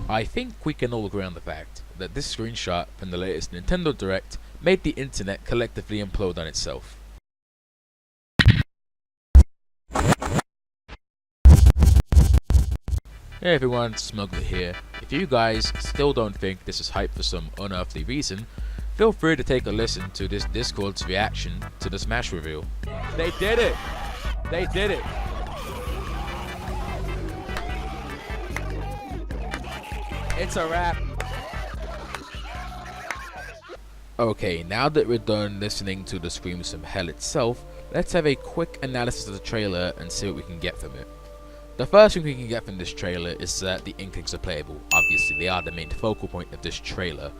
I think we can all agree on the fact that this screenshot from the latest Nintendo Direct made the internet collectively implode on itself. Hey everyone, Smuggler here. If you guys still don't think this is hype for some unearthly reason, feel free to take a listen to this Discord's reaction to the Smash reveal. They did it! They did it! It's a wrap! Okay, now that we're done listening to the screams from hell itself, let's have a quick analysis of the trailer and see what we can get from it. The first thing we can get from this trailer is that the Inklings are playable. Obviously, they are the main focal point of this trailer.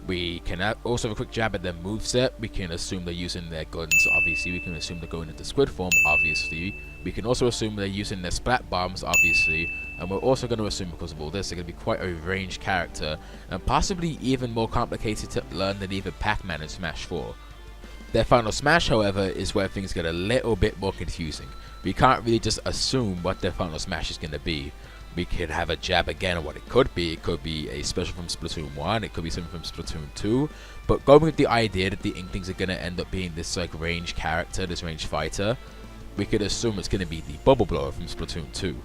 We can also have a quick jab at their moveset. We can assume they're using their guns, obviously. We can assume they're going into squid form, obviously. We can also assume they're using their splat bombs, obviously. And we're also going to assume, because of all this, they're going to be quite a ranged character, and possibly even more complicated to learn than even Pac-Man in Smash 4. Their final Smash, however, is where things get a little bit more confusing. We can't really just assume what their final Smash is going to be. We could have a jab again on what it could be. It could be a special from Splatoon 1, it could be something from Splatoon 2, but going with the idea that the Inklings are going to end up being this like ranged character, this ranged fighter, we could assume it's going to be the Bubble Blower from Splatoon 2.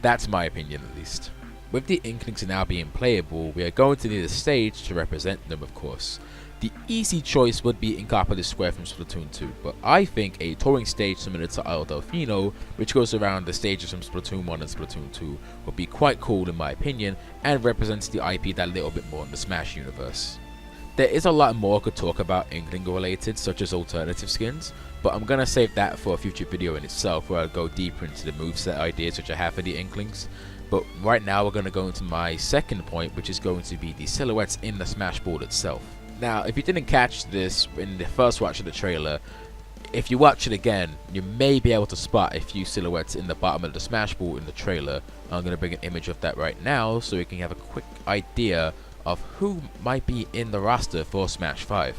That's my opinion, at least. With the Inklings now being playable, we are going to need a stage to represent them, of course. The easy choice would be Inkopolis Square from Splatoon 2, but I think a touring stage similar to Isle Delfino, which goes around the stages from Splatoon 1 and Splatoon 2, would be quite cool in my opinion, and represents the IP that little bit more in the Smash universe. There is a lot more I could talk about Inkling related, such as alternative skins, but I'm gonna save that for a future video in itself where I'll go deeper into the moveset ideas which I have for the Inklings. But right now we're gonna go into my second point, which is going to be the silhouettes in the Smash board itself. Now, if you didn't catch this in the first watch of the trailer, if you watch it again, you may be able to spot a few silhouettes in the bottom of the Smash board in the trailer. I'm going to bring an image of that right now so you can have a quick idea of who might be in the roster for Smash 5.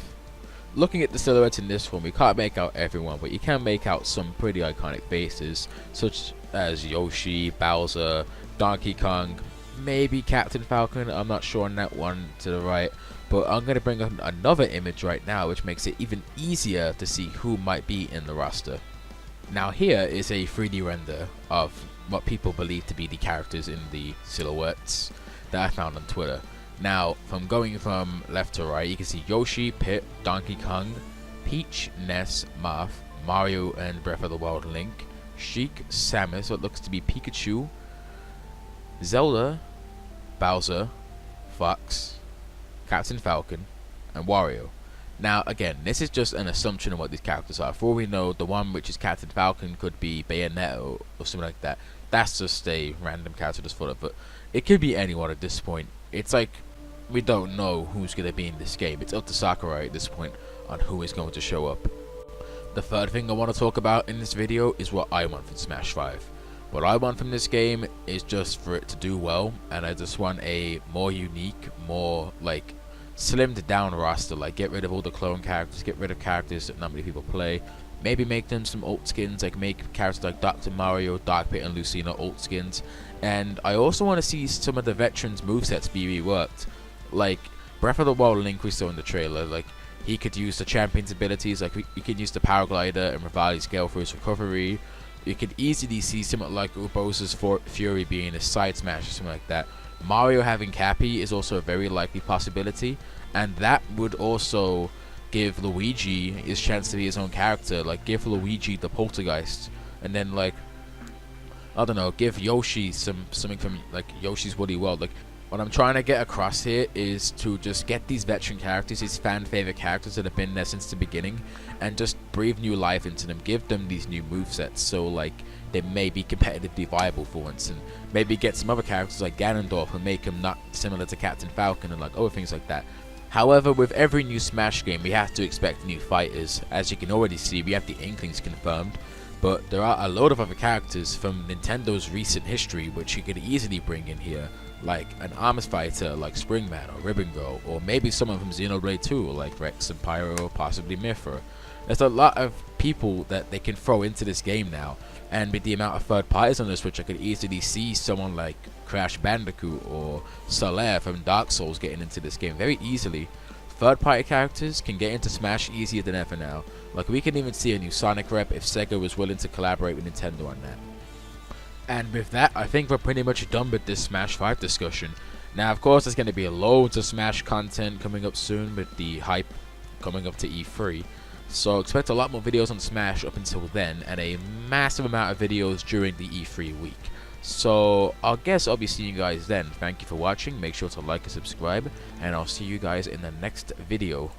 Looking at the silhouettes in this one, we can't make out everyone, but you can make out some pretty iconic faces, such as Yoshi, Bowser, Donkey Kong, maybe Captain Falcon. I'm not sure on that one to the right. But I'm going to bring up another image right now which makes it even easier to see who might be in the roster. Now here is a 3D render of what people believe to be the characters in the silhouettes that I found on Twitter. Now from going from left to right, you can see Yoshi, Pit, Donkey Kong, Peach, Ness, Marth, Mario and Breath of the Wild Link, Sheik, Samus, what looks to be Pikachu, Zelda, Bowser, Fox, Captain Falcon, and Wario. Now again, this is just an assumption of what these characters are. For all we know, the one which is Captain Falcon could be Bayonetta or something like that. That's just a random character just thought of, but it could be anyone at this point. It's like we don't know who's going to be in this game. It's up to Sakurai at this point on who is going to show up. The third thing I want to talk about in this video is what I want from Smash 5. What I want from this game is just for it to do well, and I just want a more unique, more like slimmed down roster. Like get rid of all the clone characters, get rid of characters that not many people play, maybe make them some alt skins, like make characters like Dr. Mario, Dark Pit and Lucina alt skins. And I also want to see some of the veterans movesets be reworked. Like Breath of the Wild Link we saw in the trailer, like he could use the champion's abilities, like he could use the power glider and Rivali's scale for his recovery. You could easily see something like Urbosa's Fury being a side smash or something like that. Mario having Cappy is also a very likely possibility, and that would also give Luigi his chance to be his own character. Like give Luigi the Poltergeist, and then like I don't know, give Yoshi something from like Yoshi's Woolly World. Like what I'm trying to get across here is to just get these veteran characters, these fan favorite characters that have been there since the beginning, and just breathe new life into them, give them these new movesets so like they may be competitively viable for once, and maybe get some other characters like Ganondorf and make him not similar to Captain Falcon and like other things like that. However, with every new Smash game we have to expect new fighters. As you can already see, we have the Inklings confirmed, but there are a load of other characters from Nintendo's recent history which you could easily bring in here. like an Arms fighter like Springman or Ribbon Girl, or maybe someone from Xenoblade 2 like Rex and Pyro, or possibly Mithra. There's a lot of people that they can throw into this game now, and with the amount of third parties on the Switch, I could easily see someone like Crash Bandicoot or Solaire from Dark Souls getting into this game very easily. Third party characters can get into Smash easier than ever now. Like, we can even see a new Sonic rep if Sega was willing to collaborate with Nintendo on that. And with that, I think we're pretty much done with this Smash 5 discussion. Now, of course, there's going to be loads of Smash content coming up soon with the hype coming up to E3. So expect a lot more videos on Smash up until then, and a massive amount of videos during the E3 week. So I guess I'll be seeing you guys then. Thank you for watching. Make sure to like and subscribe, and I'll see you guys in the next video.